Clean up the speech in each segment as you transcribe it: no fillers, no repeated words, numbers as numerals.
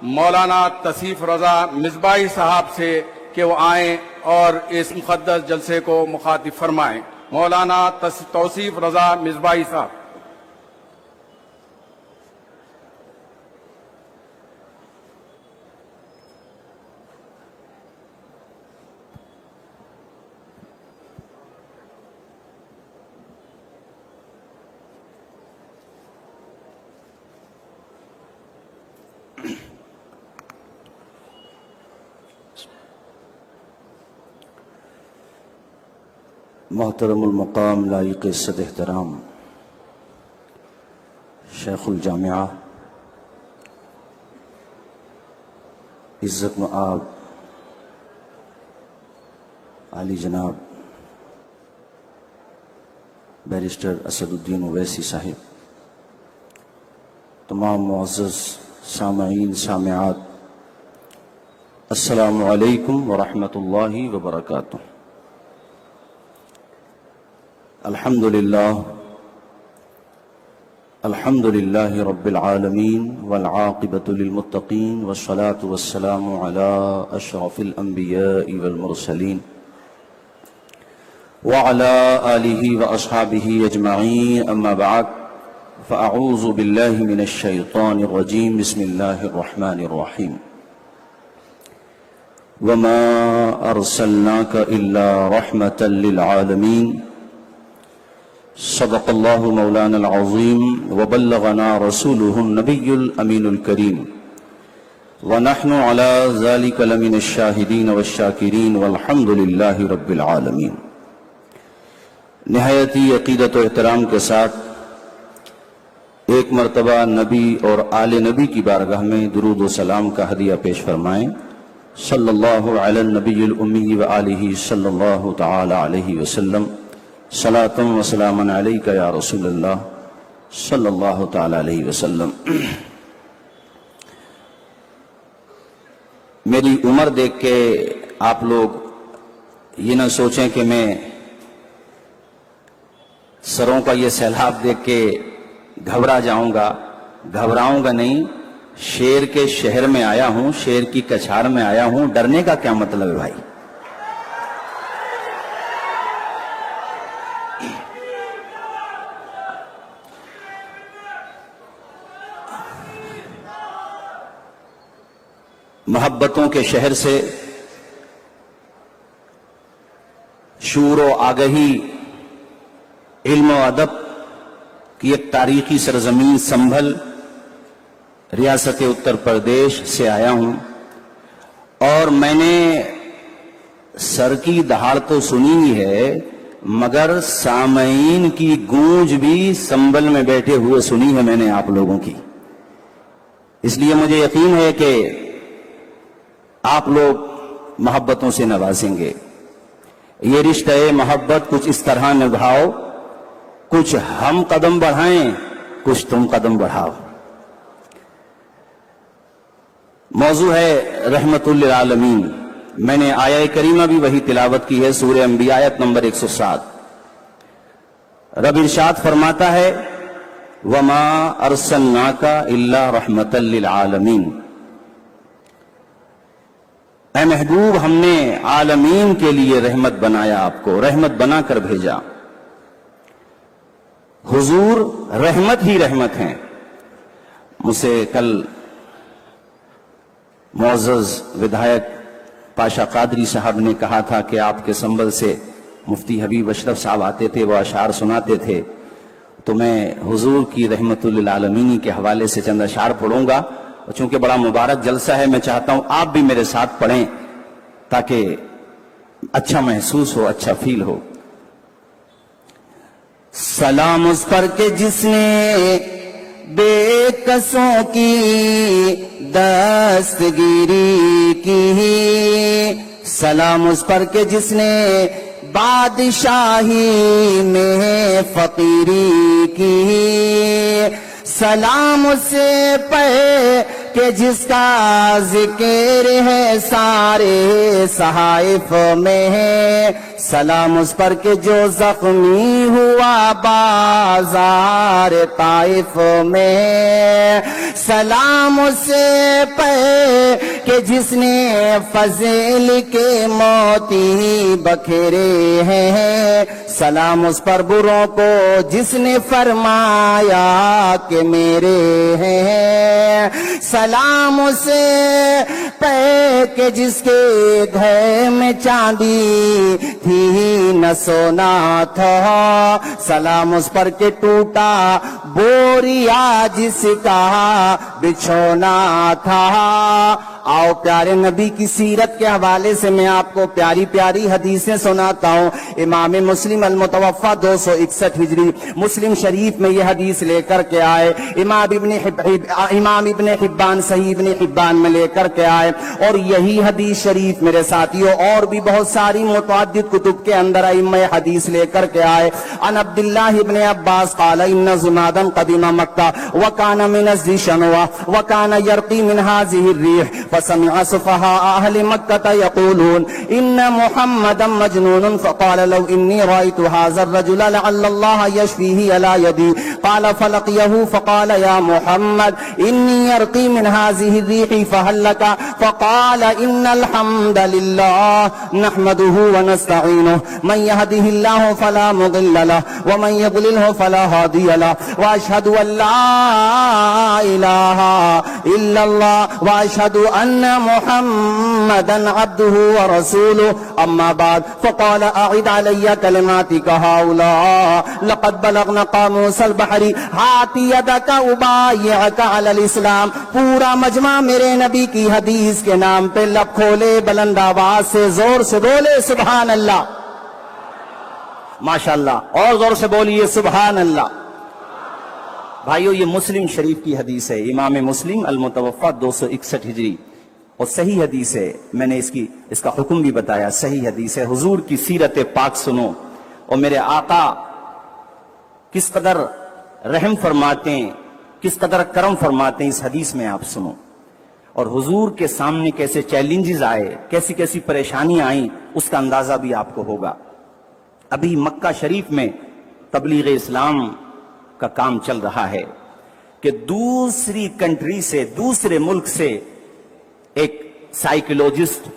مولانا توصیف رضا مصباحی صاحب سے کہ وہ آئیں اور اس مقدس جلسے کو مخاطب فرمائیں۔ مولانا توصیف رضا مصباحی صاحب۔ محترم المقام لائق صد احترام شیخ الجامعہ عزت مآب عالی جناب بیرسٹر اسد الدین اویسی صاحب، تمام معزز سامعین سامعات، السلام علیکم ورحمۃ اللہ وبرکاتہ۔ الحمد للہ رب العالمین والعاقبۃ للمتقین والصلاة والسلام علی اشرف الانبیاء والمرسلین وعلی آلہ واصحابہ اجمعین، اما بعد فاعوذ باللہ من الشیطان الرجیم، بسم اللہ الرحمن الرحیم۔ وما ارسلناک الا رحمۃ للعالمین، صدق اللہ مولانا العظیم وبلغنا رسوله النبی الامین الکریم، ونحن على ذلك لمن الشاہدین والشاکرین والحمد للہ رب العالمین۔ نہایتی عقیدت و احترام کے ساتھ ایک مرتبہ نبی اور آل نبی کی بارگاہ میں درود و سلام کا ہدیہ پیش فرمائیں۔ صلی اللہ علی النبی الامی وآلہ صلی اللہ تعالی علیہ وسلم، صلاۃ و سلام علیک یا رسول اللہ صلی اللہ تعالی علیہ وسلم۔ میری عمر دیکھ کے آپ لوگ یہ نہ سوچیں کہ میں سروں کا یہ سیلاب دیکھ کے گھبرا جاؤں گا، گھبراؤں گا نہیں۔ شیر کے شہر میں آیا ہوں، شیر کی کچھار میں آیا ہوں، ڈرنے کا کیا مطلب ہے بھائی؟ محبتوں کے شہر سے شعور و آگہی، علم و ادب کی ایک تاریخی سرزمین سنبھل ریاست اتر پردیش سے آیا ہوں، اور میں نے سر کی دہاڑ تو سنی ہی ہے، مگر سامعین کی گونج بھی سنبھل میں بیٹھے ہوئے سنی ہے میں نے آپ لوگوں کی۔ اس لیے مجھے یقین ہے کہ آپ لوگ محبتوں سے نوازیں گے۔ یہ رشتہ محبت کچھ اس طرح نبھاؤ، کچھ ہم قدم بڑھائیں، کچھ تم قدم بڑھاؤ۔ موضوع ہے رحمت للعالمین۔ میں نے آیہ کریمہ بھی وہی تلاوت کی ہے، سورہ انبیاء آیت نمبر 107۔ رب ارشاد فرماتا ہے وما ارسلناک الا رحمۃ للعالمین، اے محبوب ہم نے عالمین کے لیے رحمت بنایا، آپ کو رحمت بنا کر بھیجا۔ حضور رحمت ہی رحمت ہیں۔ مجھ سے کل معزز ودھایک پاشا قادری صاحب نے کہا تھا کہ آپ کے سنبل سے مفتی حبیب اشرف صاحب آتے تھے، وہ اشعار سناتے تھے، تو میں حضور کی رحمت للعالمین کے حوالے سے چند اشعار پڑھوں گا، اور چونکہ بڑا مبارک جلسہ ہے میں چاہتا ہوں آپ بھی میرے ساتھ پڑھیں تاکہ اچھا محسوس ہو، اچھا فیل ہو۔ سلام اس پر کہ جس نے بے کسوں کی دستگیری کی، سلام اس پر کہ جس نے بادشاہی میں فقیری کی، سلام سے کہ جس کا ذکر ہے سارے صحائف میں ہے، سلام اس پر کہ جو زخمی ہوا بازار طائف میں، سلام اس پہ کہ جس نے فضل کے موتی بکھیرے ہیں، سلام اس پر بروں کو جس نے فرمایا کہ میرے ہیں، سلام اس پہ کہ جس کے گھر میں چاندی تھی نہ سونا تھا، سلام اس پر کہ ٹوٹا بوریا جس کا بچھونا تھا۔ آؤ پیارے نبی کی سیرت کے حوالے سے میں آپ کو پیاری پیاری حدیثیں سناتا ہوں۔ امام مسلم المتوفا 261 ہجری مسلم شریف میں یہ حدیث لے کر کے آئے، امام ابن حبان صحیح ابن حبان میں لے کر کے آئے، اور یہی حدیث شریف میرے ساتھیوں اور بھی بہت ساری متعدد کتب کے اندر ائمہ حدیث لے کر کے آئے۔ عن عبداللہ ابن عباس قال ان زنادا قدم مکہ وکان من ذی شنوہ وکان یرقی من هذه الریح فسمع سفهاء اهل مکہ یقولون ان محمدا مجنون فقال لو انی رأیت هذا الرجل لعل اللہ یشفیہ علی یدی قال فلقیہ فقال یا محمد انی یرقی من هذه الریح فهل لك فقال ان الحمد لله نحمده ونستعینه من يهده الله فلا مضل له ومن يضلله فلا هادي له واشهد ان لا اله الا الله واشهد ان محمدا عبده ورسوله اما بعد فقال اعد علي كلماتك هؤلاء لقد بلغنا قاموس البحر هات يدك ابايعك على الاسلام۔ پورا مجمع میرے نبی کی حدیث کے نام پہ لب کھولے، بلند آواز سے زور سے بولے سبحان اللہ، ماشاءاللہ، اور زور سے بولیے سبحان اللہ۔ بھائیو یہ مسلم شریف کی حدیث ہے، امام مسلم المتوفا 261 ہجری، اور صحیح حدیث ہے۔ میں نے اس کا حکم بھی بتایا، صحیح حدیث ہے۔ حضور کی سیرت پاک سنو، اور میرے آقا کس قدر رحم فرماتے ہیں، کس قدر کرم فرماتے ہیں، اس حدیث میں آپ سنو۔ اور حضور کے سامنے کیسے چیلنجز آئے، کیسی کیسی پریشانیاں آئیں، اس کا اندازہ بھی آپ کو ہوگا۔ ابھی مکہ شریف میں تبلیغ اسلام کا کام چل رہا ہے کہ دوسری کنٹری سے، دوسرے ملک سے ایک سائیکولوجسٹ،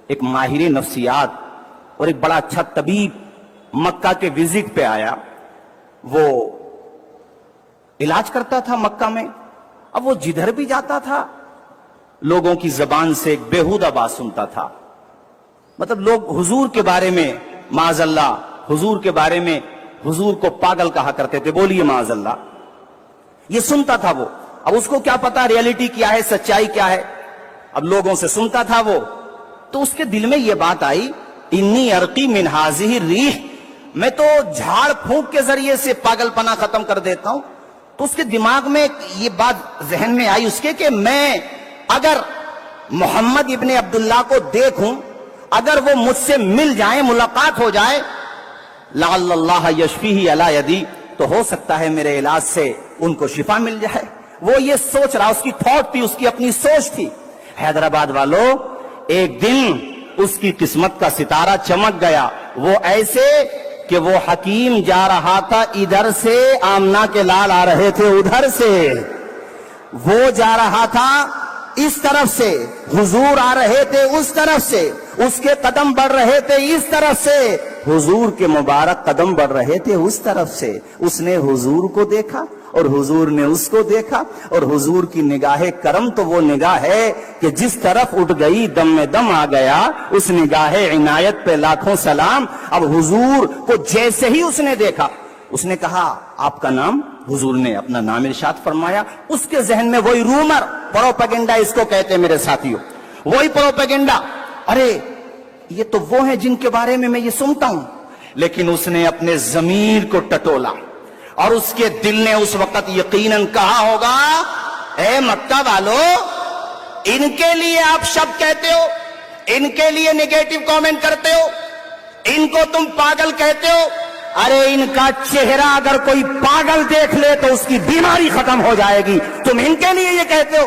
ایک ماہر نفسیات اور ایک بڑا اچھا طبیب مکہ کے وزٹ پہ آیا۔ وہ علاج کرتا تھا مکہ میں۔ اب وہ جدھر بھی جاتا تھا لوگوں کی زبان سے ایک بیہودہ بات سنتا تھا، مطلب لوگ حضور کے بارے میں معاذ اللہ، حضور کے بارے میں حضور کو پاگل کہا کرتے تھے، بولیے معاذ اللہ۔ یہ سنتا تھا وہ، اب اس کو کیا پتا ریئلٹی کیا ہے، سچائی کیا ہے، اب لوگوں سے سنتا تھا وہ، تو اس کے دل میں یہ بات آئی انی ارقی من هذه الریح، میں تو جھاڑ پھونک کے ذریعے سے پاگل پنا ختم کر دیتا ہوں۔ تو اس کے دماغ میں یہ بات ذہن میں آئی اس کے کہ میں اگر محمد ابن عبداللہ کو دیکھوں، اگر وہ مجھ سے مل جائیں، ملاقات ہو جائے، لعل اللہ یشفیہ علی یدی، تو ہو سکتا ہے میرے علاج سے ان کو شفا مل جائے۔ وہ یہ سوچ رہا، اس کی تھاٹ تھی، اس کی اپنی سوچ تھی۔ حیدرآباد والوں، ایک دن اس کی قسمت کا ستارہ چمک گیا، وہ ایسے کہ وہ حکیم جا رہا تھا ادھر سے، آمنہ کے لال آ رہے تھے ادھر سے، وہ جا رہا تھا اس طرف سے، حضور آ رہے تھے اس طرف سے، اس کے قدم بڑھ رہے تھے اس طرف سے، حضور کے مبارک قدم بڑھ رہے تھے اس طرف سے۔ اس نے حضور کو دیکھا اور حضور نے اس کو دیکھا، اور حضور کی نگاہ کرم تو وہ نگاہ ہے کہ جس طرف اٹھ گئی دم میں دم آ گیا، اس نگاہ عنایت پہ لاکھوں سلام۔ اب حضور کو جیسے ہی اس نے دیکھا، اس نے کہا آپ کا نام؟ حضور نے اپنا نام ارشاد فرمایا۔ اس کے ذہن میں وہی رومر، پروپیگنڈا اس کو کہتے ہیں میرے ساتھیوں، وہی پروپیگنڈا، ارے یہ تو وہ ہیں جن کے بارے میں یہ سنتا ہوں۔ لیکن اس نے اپنے ضمیر کو ٹٹولا، اور اس کے دل نے اس وقت یقیناً کہا ہوگا اے مکہ والو، ان کے لیے آپ شب کہتے ہو، ان کے لیے نیگیٹو کامنٹ کرتے ہو، ان کو تم پاگل کہتے ہو، ارے ان کا چہرہ اگر کوئی پاگل دیکھ لے تو اس کی بیماری ختم ہو جائے گی، تم ان کے لیے یہ کہتے ہو۔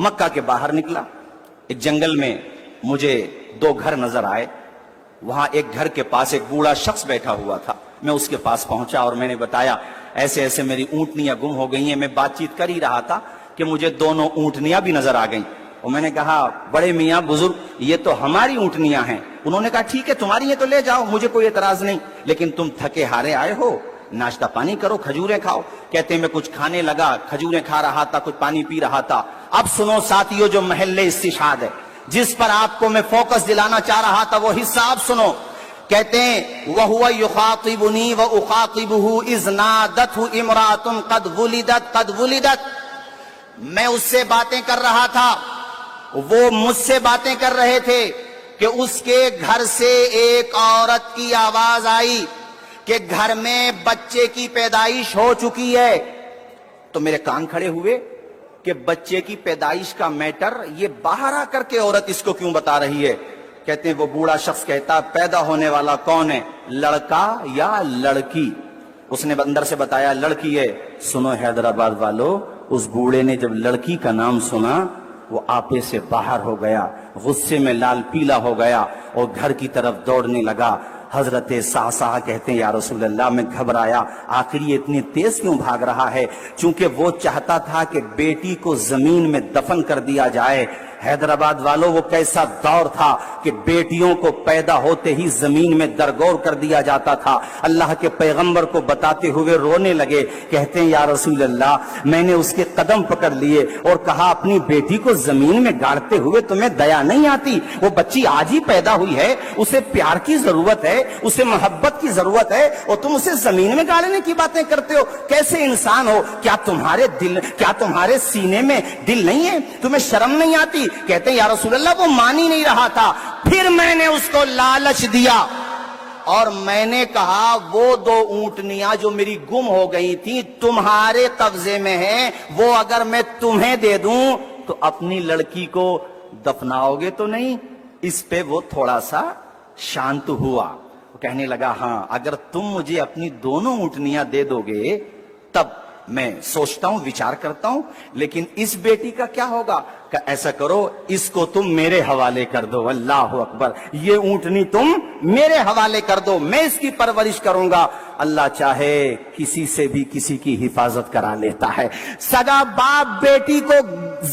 مکہ کے باہر نکلا، ایک جنگل میں مجھے 2 گھر نظر آئے، وہاں ایک گھر کے پاس ایک بوڑھا شخص بیٹھا ہوا تھا، میں اس کے پاس پہنچا اور میں نے بتایا ایسے ایسے میری اونٹنیاں گم ہو گئی ہیں، میں بات چیت کر ہی رہا تھا کہ مجھے 2 اونٹنیاں بھی نظر آ گئیں، اور میں نے کہا بڑے میاں بزرگ یہ تو ہماری اونٹنیاں ہیں، انہوں نے کہا ٹھیک ہے تمہاری ہیں تو لے جاؤ، مجھے کوئی اعتراض نہیں، لیکن تم تھکے ہارے آئے ہو، ناشتہ پانی کرو، کھجوریں کھاؤ۔ کہتے ہیں میں کچھ کھانے لگا، کھجوریں کھا رہا تھا، کچھ پانی پی رہا تھا۔ اب سنو ساتھیو جو محل استشہاد ہے، جس پر آپ کو میں فوکس دلانا چاہ رہا تھا وہ حصہ آپ سنو۔ کہتے ہیں وَهُوَ يُخَاطِبُنِي وَأُخَاطِبُهُ إِذْ نَادَتْهُ امْرَأَةٌ قَدْ وُلِدَتْ میں اس سے باتیں کر رہا تھا، وہ مجھ سے باتیں کر رہے تھے کہ اس کے گھر سے ایک عورت کی آواز آئی کہ گھر میں بچے کی پیدائش ہو چکی ہے۔ تو میرے کان کھڑے ہوئے کہ بچے کی پیدائش کا میٹر یہ باہر آ کر کے عورت اس کو کیوں بتا رہی ہے؟ کہتے ہیں وہ بوڑھا شخص کہتا پیدا ہونے والا کون ہے، لڑکا یا لڑکی؟ اس نے اندر سے بتایا لڑکی ہے۔ سنو حیدرآباد والو، اس بوڑھے نے جب لڑکی کا نام سنا وہ آپے سے باہر ہو گیا، غصے میں لال پیلا ہو گیا اور گھر کی طرف دوڑنے لگا۔ حضرت صحصحہ کہتے ہیں یا رسول اللہ میں گھبرایا، آخر یہ اتنی تیز کیوں بھاگ رہا ہے؟ چونکہ وہ چاہتا تھا کہ بیٹی کو زمین میں دفن کر دیا جائے۔ حیدرآباد والوں وہ کیسا دور تھا کہ بیٹیوں کو پیدا ہوتے ہی زمین میں درگور کر دیا جاتا تھا۔ اللہ کے پیغمبر کو بتاتے ہوئے رونے لگے، کہتے ہیں یا رسول اللہ میں نے اس کے قدم پکڑ لیے اور کہا اپنی بیٹی کو زمین میں گاڑتے ہوئے تمہیں دیا نہیں آتی؟ وہ بچی آج ہی پیدا ہوئی ہے، اسے پیار کی ضرورت ہے، اسے محبت کی ضرورت ہے، اور تم اسے زمین میں گاڑنے کی باتیں کرتے ہو؟ کیسے انسان ہو؟ کیا تمہارے سینے میں دل نہیں ہے؟ تمہیں شرم نہیں آتی؟ کہتے ہیں یا رسول اللہ وہ مان ہی نہیں رہا تھا۔ پھر میں نے اس کو لالچ دیا اور میں نے کہا وہ 2 اونٹنیاں جو میری گم ہو گئی تھی تمہارے قبضے میں ہیں، وہ اگر میں تمہیں دے دوں تو اپنی لڑکی کو دفناؤ گے تو نہیں؟ اس پہ وہ تھوڑا سا شانت ہوا، کہنے لگا ہاں اگر تم مجھے اپنی 2 اونٹنیاں دے دو گے تب میں سوچتا ہوں، وچار کرتا ہوں، لیکن اس بیٹی کا کیا ہوگا؟ کہ ایسا کرو اس کو تم میرے حوالے کر دو۔ اللہ اکبر، یہ اونٹنی تم میرے حوالے کر دو، میں اس کی پرورش کروں گا۔ اللہ چاہے کسی سے بھی کسی کی حفاظت کرا لیتا ہے۔ سگا باپ بیٹی کو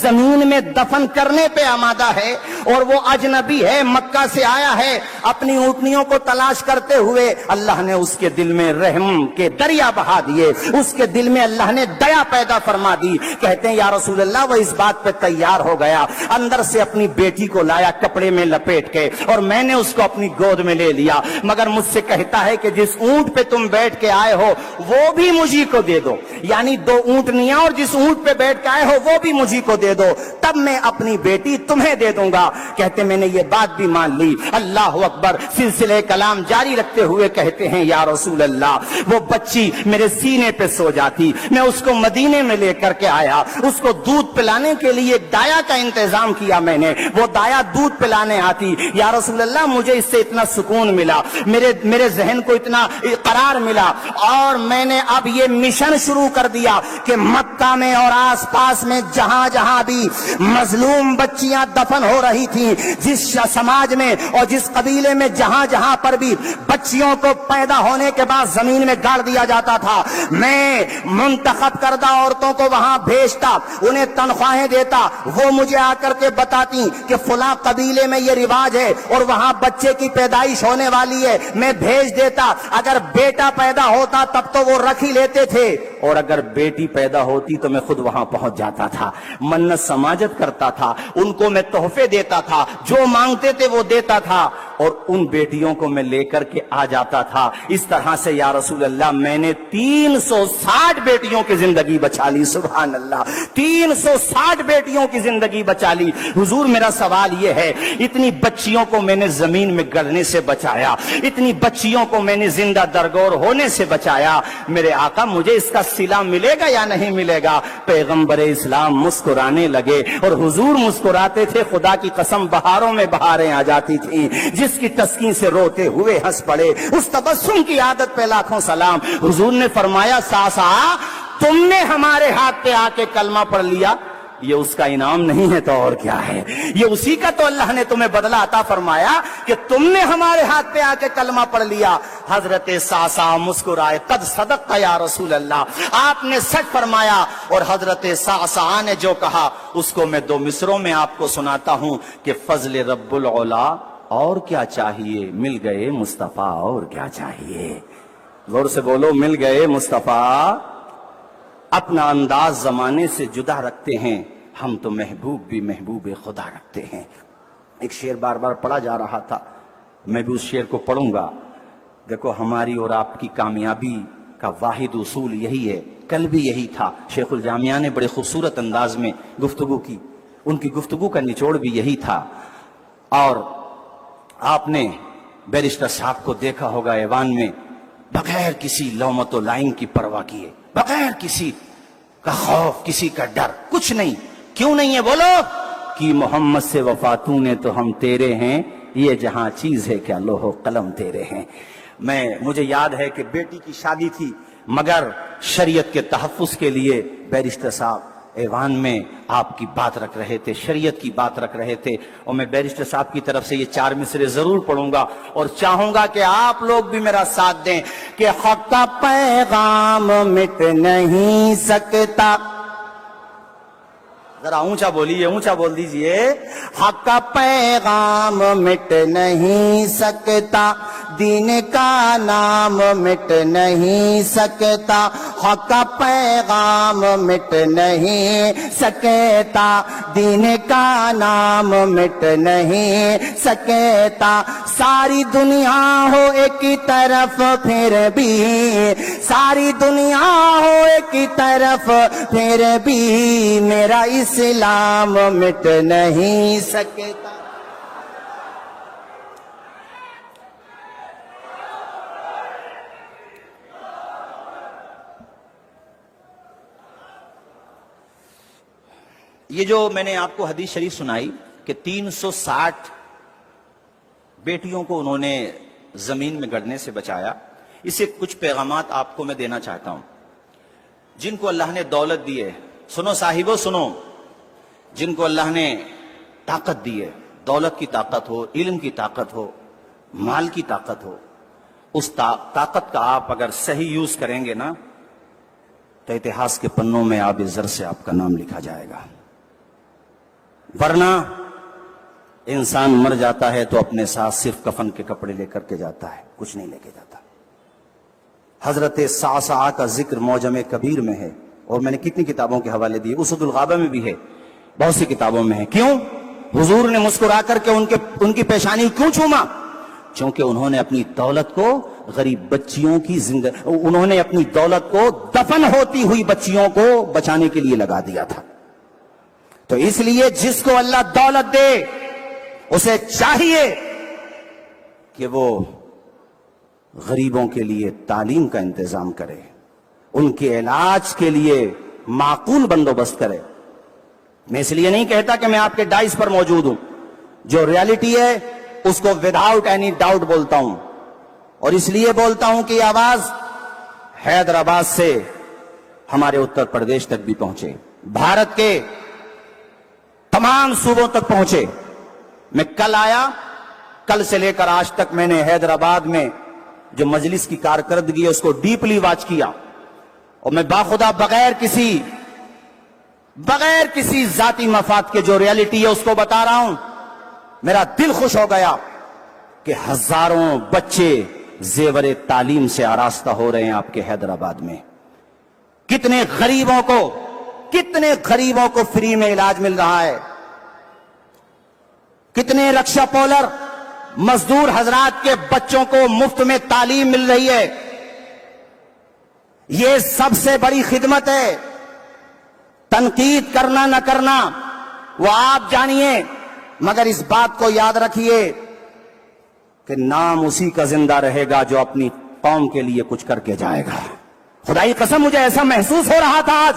زمین میں دفن کرنے پہ آمادہ ہے اور وہ اجنبی ہے، مکہ سے آیا ہے اپنی اونٹنیوں کو تلاش کرتے ہوئے، اللہ نے اس کے دل میں رحم کے دریا بہا دیے، اس کے دل میں اللہ نے دیا پیدا فرما دی۔ کہتے ہیں یا رسول اللہ وہ اس بات پہ تیار ہو گیا، اندر سے اپنی بیٹی کو لایا کپڑے میں لپیٹ کے اور میں نے اس کو اپنی گود میں لے لیا، مگر مجھ سے کہتا ہے کہ جس اونٹ پہ تم بیٹھ کے آئے ہو وہ بھی مجھے کو دے دو، یعنی 2 اونٹنیاں اور جس اونٹ پہ بیٹھ کے آئے ہو وہ بھی مجھے کو دے دو، تب میں اپنی بیٹی تمہیں دے دوں گا۔ کہتے میں نے یہ بات بھی مان لی۔ اللہ اکبر، سلسلے کلام جاری رکھتے ہوئے کہتے ہیں یا رسول اللہ وہ بچی میرے سینے پہ سو جاتی، میں اس کو مدینے میں لے کر کے آیا، اس کو دودھ پلانے کے لیے ایک دایا کا انتظام کیا میں نے، وہ دایا دودھ پلانے آتی۔ یا رسول اللہ مجھے اس سے اتنا سکون ملا، میرے ذہن کو اتنا قرار ملا، اور میں نے اب یہ مشن شروع کر دیا کہ مکہ میں اور آس پاس میں جہاں جہاں بھی مظلوم بچیاں دفن ہو رہی تھیں، جس سماج میں اور جس قبیلے میں جہاں جہاں پر بھی بچیوں کو پیدا ہونے کے بعد زمین میں گاڑ دیا جاتا تھا، میں منتخب کردہ عورتوں کو وہاں بھیجتا، انہیں تنخواہیں دیتا، وہ مجھے آ کر کے بتاتی کہ فلاں قبیلے میں یہ رواج ہے اور وہاں بچے کی پیدائش ہونے والی ہے، میں بھیج دیتا۔ اگر بیٹا پیدا ہوتا تب تو وہ رکھ ہی لیتے تھے، اور اگر بیٹی پیدا ہوتی تو میں خود وہاں پہنچ جاتا تھا، منت سماجت کرتا تھا، ان کو میں تحفے دیتا تھا، جو مانگتے تھے وہ دیتا تھا، اور ان بیٹیوں کو میں لے کر کے آ جاتا تھا۔ اس طرح سے یا رسول اللہ میں نے 360 بیٹیوں کی زندگی بچا لی۔ سبحان اللہ، 360 بیٹیوں کی زندگی بچا لی۔ حضور میرا سوال یہ ہے، اتنی بچیوں کو میں نے زمین میں گڑنے سے بچایا، اتنی بچیوں کو میں نے زندہ درگور ہونے سے بچایا، میرے آقا مجھے اس کا صلہ ملے گا یا نہیں ملے گا؟ پیغمبر اسلام مسکرانے لگے اور حضور مسکراتے تھے، خدا کی قسم بہاروں میں بہاریں آ جاتی تھیں، جس کی تسکین سے روتے ہوئے ہنس پڑے، اس تبسم کی عادت پہ لاکھوں سلام۔ حضور نے فرمایا صحصحہ تم نے ہمارے ہاتھ پہ آ کے کلمہ پڑھ لیا، یہ اس کا انعام نہیں ہے تو اور کیا ہے؟ یہ اسی کا تو اللہ نے تمہیں بدلہ عطا فرمایا کہ تم نے ہمارے ہاتھ پہ آ کے کلمہ پڑھ لیا۔ حضرت صعصع مسکرائے، قد صدقت یا رسول اللہ، آپ نے سچ فرمایا۔ اور حضرت صعصع نے جو کہا اس کو میں 2 مصروں میں آپ کو سناتا ہوں کہ فضل رب العلا اور کیا چاہیے، مل گئے مصطفیٰ اور کیا چاہیے۔ غور سے بولو، مل گئے مصطفیٰ۔ اپنا انداز زمانے سے جدا رکھتے ہیں ہم تو، محبوب بھی محبوب خدا رکھتے ہیں۔ ایک شعر بار بار پڑھا جا رہا تھا، میں بھی اس شعر کو پڑھوں گا۔ دیکھو، ہماری اور آپ کی کامیابی کا واحد اصول یہی ہے، کل بھی یہی تھا۔ شیخ الجامعہ نے بڑے خوبصورت انداز میں گفتگو کی، ان کی گفتگو کا نچوڑ بھی یہی تھا۔ اور آپ نے بیرسٹر صاحب کو دیکھا ہوگا ایوان میں، بغیر کسی لومت و لائن کی پرواہ کیے، بغیر کسی کا خوف، کسی کا ڈر، کچھ نہیں۔ کیوں نہیں ہے بولو؟ کہ محمد سے وفاتوں نے تو ہم تیرے ہیں، یہ جہاں چیز ہے کیا لوح و قلم تیرے ہیں۔ مجھے یاد ہے کہ بیٹی کی شادی تھی، مگر شریعت کے تحفظ کے لیے بیرسٹر صاحب ایوان میں آپ کی بات رکھ رہے تھے، شریعت کی بات رکھ رہے تھے، اور میں بیرسٹر صاحب کی طرف سے یہ 4 مصرے ضرور پڑھوں گا، اور چاہوں گا کہ آپ لوگ بھی میرا ساتھ دیں کہ حق کا پیغام مٹ نہیں سکتا۔ ذرا اونچا بولیے، اونچا بول دیجئے۔ حق کا پیغام مٹ نہیں سکتا، دین کا نام مٹ نہیں سکتا، حق کا پیغام مٹ نہیں سکتا، دین کا نام مٹ نہیں سکتا۔ ساری دنیا ہو ایک طرف پھر بھی، ساری دنیا ہو ایک طرف پھر بھی، میرا اسلام مٹ نہیں سکتا۔ یہ جو میں نے آپ کو حدیث شریف سنائی کہ 360 بیٹیوں کو انہوں نے زمین میں گڑنے سے بچایا، اسے کچھ پیغامات آپ کو میں دینا چاہتا ہوں۔ جن کو اللہ نے دولت دی ہے، سنو صاحبو سنو، جن کو اللہ نے طاقت دی ہے، دولت کی طاقت ہو، علم کی طاقت ہو، مال کی طاقت ہو، اس طاقت کا آپ اگر صحیح یوز کریں گے نا تو اتہاس کے پنوں میں آب زر سے آپ کا نام لکھا جائے گا۔ ورنہ انسان مر جاتا ہے تو اپنے ساتھ صرف کفن کے کپڑے لے کر کے جاتا ہے، کچھ نہیں لے کے جاتا۔ حضرت صعصع کا ذکر معجم کبیر میں ہے، اور میں نے کتنی کتابوں کے حوالے دیے، اسد الغابہ میں بھی ہے، بہت سی کتابوں میں ہے۔ کیوں؟ حضور نے مسکرا کر کے ان کی پیشانی کیوں چوما؟ چونکہ انہوں نے اپنی دولت کو غریب بچیوں کی انہوں نے اپنی دولت کو دفن ہوتی ہوئی بچیوں کو بچانے کے لیے لگا دیا تھا۔ تو اس لیے جس کو اللہ دولت دے اسے چاہیے کہ وہ غریبوں کے لیے تعلیم کا انتظام کرے، ان کے علاج کے لیے معقول بندوبست کرے۔ میں اس لیے نہیں کہتا کہ میں آپ کے ڈائس پر موجود ہوں، جو ریالٹی ہے اس کو وداؤٹ اینی ڈاؤٹ بولتا ہوں، اور اس لیے بولتا ہوں کہ یہ آواز حیدرآباد سے ہمارے اتر پردیش تک بھی پہنچے، بھارت کے تمام صوبوں تک پہنچے۔ میں کل آیا، کل سے لے کر آج تک میں نے حیدرآباد میں جو مجلس کی کارکردگی ہے اس کو ڈیپلی واچ کیا، اور میں باخدا بغیر کسی ذاتی مفاد کے جو ریالٹی ہے اس کو بتا رہا ہوں۔ میرا دل خوش ہو گیا کہ ہزاروں بچے زیور تعلیم سے آراستہ ہو رہے ہیں آپ کے حیدرآباد میں۔ کتنے غریبوں کو فری میں علاج مل رہا ہے، کتنے رکشا پولر مزدور حضرات کے بچوں کو مفت میں تعلیم مل رہی ہے۔ یہ سب سے بڑی خدمت ہے۔ تنقید کرنا نہ کرنا وہ آپ جانیے، مگر اس بات کو یاد رکھیے کہ نام اسی کا زندہ رہے گا جو اپنی قوم کے لیے کچھ کر کے جائے گا۔ خدائی قسم مجھے ایسا محسوس ہو رہا تھا آج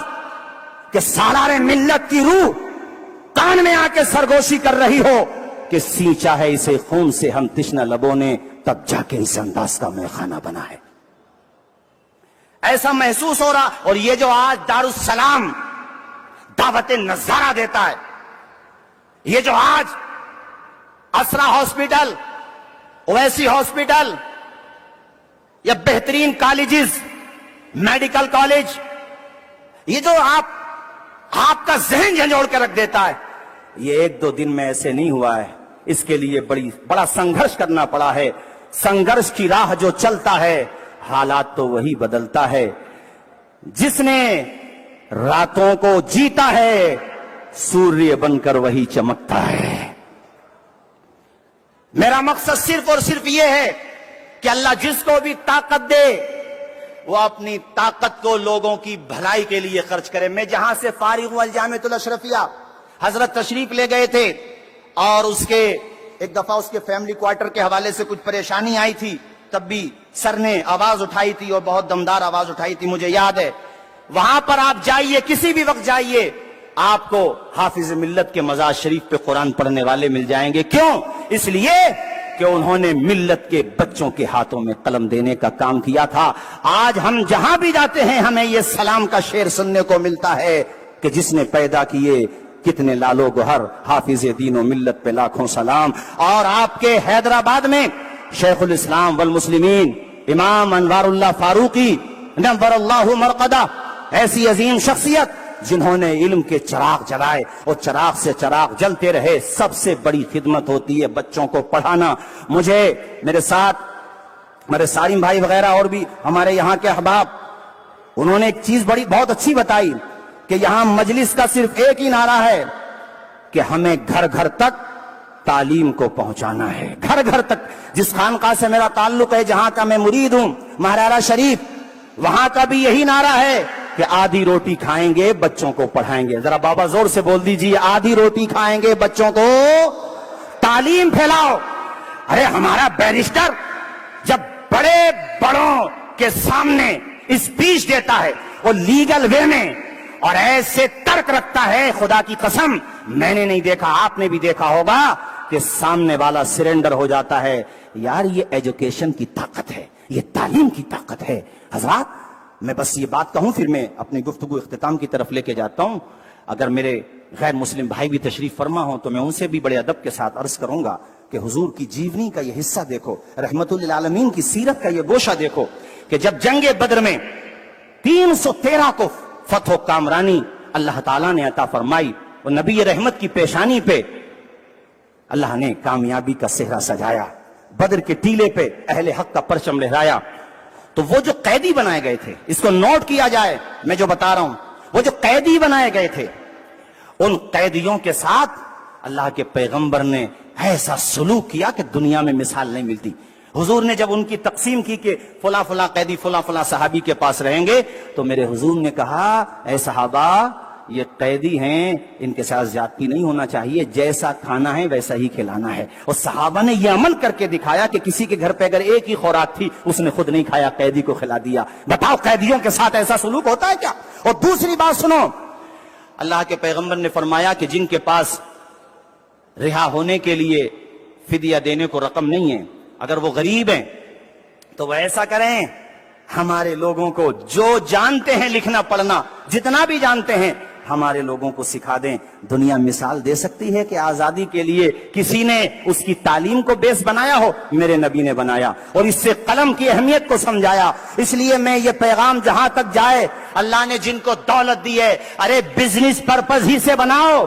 کہ سالار ملت کی روح کان میں آ کے سرگوشی کر رہی ہو کہ سینچا ہے اسے خون سے ہم تشنہ لبوں نے، تب جا کے اس انداز کا میخانہ بنا ہے۔ ایسا محسوس ہو رہا۔ اور یہ جو آج دعوت نظارہ دیتا ہے. یہ جو آج اسرا ہاسپٹل، اویسی ہاسپٹل یا بہترین کالجز، میڈیکل کالج، یہ جو آپ کا ذہن جھنجھوڑ کے رکھ دیتا ہے، یہ ایک دو دن میں ایسے نہیں ہوا ہے. اس کے لیے بڑا سنگھرش کرنا پڑا ہے. سنگھرش کی راہ جو چلتا ہے حالات تو وہی بدلتا ہے. جس نے راتوں کو جیتا ہے سوریہ بن کر وہی چمکتا ہے. میرا مقصد صرف اور صرف یہ ہے کہ اللہ جس کو بھی طاقت دے وہ اپنی طاقت کو لوگوں کی بھلائی کے لیے خرچ کرے. میں جہاں سے فارغ ہوا جامعۃ الاشرفیہ، حضرت تشریف لے گئے تھے اور ایک دفعہ اس کے فیملی کوارٹر کے حوالے سے کچھ پریشانی آئی تھی، تب بھی سر نے آواز اٹھائی تھی اور بہت دمدار آواز اٹھائی تھی، مجھے یاد ہے. وہاں پر آپ جائیے، کسی بھی وقت جائیے، آپ کو حافظ ملت کے مزار شریف پہ قرآن پڑھنے والے مل جائیں گے. کیوں؟ اس لیے کہ انہوں نے ملت کے بچوں کے ہاتھوں میں قلم دینے کا کام کیا تھا. آج ہم جہاں بھی جاتے ہیں ہمیں یہ سلام کا شعر سننے کو ملتا ہے کہ جس نے پیدا کیے کتنے لالو گوہر، حافظ دین و ملت پہ لاکھوں سلام. اور آپ کے حیدرآباد میں شیخ الاسلام والمسلمین امام انوار اللہ فاروقی نور اللہ مرقدہ، ایسی عظیم شخصیت جنہوں نے علم کے چراغ جلائے اور چراغ سے چراغ جلتے رہے. سب سے بڑی خدمت ہوتی ہے بچوں کو پڑھانا. مجھے میرے ساتھ میرے سالم بھائی وغیرہ اور بھی ہمارے یہاں کے احباب، انہوں نے ایک چیز بہت اچھی بتائی کہ یہاں مجلس کا صرف ایک ہی نعرہ ہے کہ ہمیں گھر گھر تک تعلیم کو پہنچانا ہے. گھر گھر تک. جس خانقاہ سے میرا تعلق ہے، جہاں کا میں مرید ہوں، مہرارا شریف، وہاں کا بھی یہی نعرہ ہے کہ آدھی روٹی کھائیں گے بچوں کو پڑھائیں گے. ذرا بابا زور سے بول دیجئے، آدھی روٹی کھائیں گے بچوں کو تعلیم پھیلاؤ. ارے ہمارا بیرسٹر جب بڑے بڑوں کے سامنے اسپیچ دیتا ہے وہ لیگل وے میں اور ایسے ترک رکھتا ہے، خدا کی قسم میں نے نہیں دیکھا، آپ نے بھی دیکھا ہوگا کہ سامنے والا سرنڈر ہو جاتا ہے. یار یہ ایجوکیشن کی طاقت ہے، یہ تعلیم کی طاقت ہے. حضرات میں بس یہ بات کہوں پھر میں اپنی گفتگو اختتام کی طرف لے کے جاتا ہوں. اگر میرے غیر مسلم بھائی بھی تشریف فرما ہوں تو میں ان سے بھی بڑے ادب کے ساتھ عرض کروں گا کہ حضور کی جیونی کا یہ حصہ دیکھو، رحمت للعالمین کی سیرت کا یہ گوشہ دیکھو کہ جب جنگ بدر میں 313 کو فتح و کامرانی اللہ تعالیٰ نے عطا فرمائی اور نبی رحمت کی پیشانی پہ اللہ نے کامیابی کا صحرا سجایا، بدر کے ٹیلے پہ اہل حق کا پرچم لہرایا، تو وہ جو قیدی بنائے گئے تھے، اس کو نوٹ کیا جائے، میں جو بتا رہا ہوں، وہ جو قیدی بنائے گئے تھے ان قیدیوں کے ساتھ اللہ کے پیغمبر نے ایسا سلوک کیا کہ دنیا میں مثال نہیں ملتی. حضور نے جب ان کی تقسیم کی کہ فلاں فلاں قیدی فلاں فلاں صحابی کے پاس رہیں گے تو میرے حضور نے کہا اے صحابہ یہ قیدی ہیں، ان کے ساتھ زیادتی نہیں ہونا چاہیے، جیسا کھانا ہے ویسا ہی کھلانا ہے. اور صحابہ نے یہ عمل کر کے دکھایا کہ کسی کے گھر پہ اگر ایک ہی خوراک تھی اس نے خود نہیں کھایا، قیدی کو کھلا دیا. بتاؤ قیدیوں کے ساتھ ایسا سلوک ہوتا ہے کیا؟ اور دوسری بات سنو، اللہ کے پیغمبر نے فرمایا کہ جن کے پاس رہا ہونے کے لیے فدیہ دینے کو رقم نہیں ہے، اگر وہ غریب ہیں تو وہ ایسا کریں، ہمارے لوگوں کو جو جانتے ہیں لکھنا پڑھنا، جتنا بھی جانتے ہیں ہمارے لوگوں کو سکھا دیں. دنیا مثال دے سکتی ہے کہ آزادی کے لیے کسی نے اس کی تعلیم کو بیس بنایا ہو؟ میرے نبی نے بنایا اور اس سے قلم کی اہمیت کو سمجھایا. اس لیے میں یہ پیغام جہاں تک جائے، اللہ نے جن کو دولت دی ہے، ارے بزنس پرپز ہی سے بناؤ،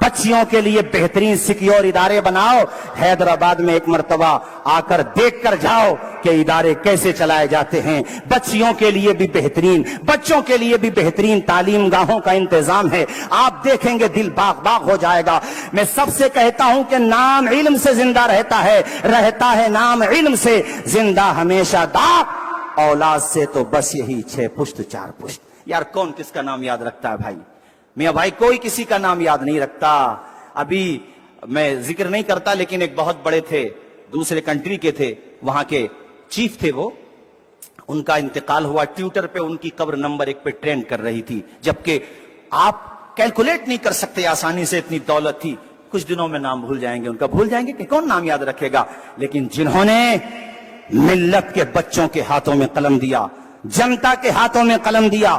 بچیوں کے لیے بہترین سیکیور ادارے بناؤ. حیدرآباد میں ایک مرتبہ آ کر دیکھ کر جاؤ کہ ادارے کیسے چلائے جاتے ہیں. بچیوں کے لیے بھی بہترین، بچوں کے لیے بھی بہترین تعلیم گاہوں کا انتظام ہے. آپ دیکھیں گے دل باغ باغ ہو جائے گا. میں سب سے کہتا ہوں کہ نام علم سے زندہ رہتا ہے نام علم سے زندہ ہمیشہ. داغ اولاد سے تو بس یہی 6 پشت 4 پشت. یار کون کس کا نام یاد رکھتا ہے بھائی؟ میاں بھائی کوئی کسی کا نام یاد نہیں رکھتا. ابھی میں ذکر نہیں کرتا لیکن ایک بہت بڑے تھے، دوسرے کنٹری کے تھے، وہاں کے چیف تھے، وہ ان کا انتقال ہوا. ٹویٹر پہ ان کی قبر نمبر 1 پہ ٹرینڈ کر رہی تھی، جبکہ آپ کیلکولیٹ نہیں کر سکتے آسانی سے، اتنی دولت تھی. کچھ دنوں میں نام بھول جائیں گے ان کا، بھول جائیں گے کہ کون نام یاد رکھے گا. لیکن جنہوں نے ملت کے بچوں کے ہاتھوں میں قلم دیا، جنتا کے ہاتھوں میں قلم دیا،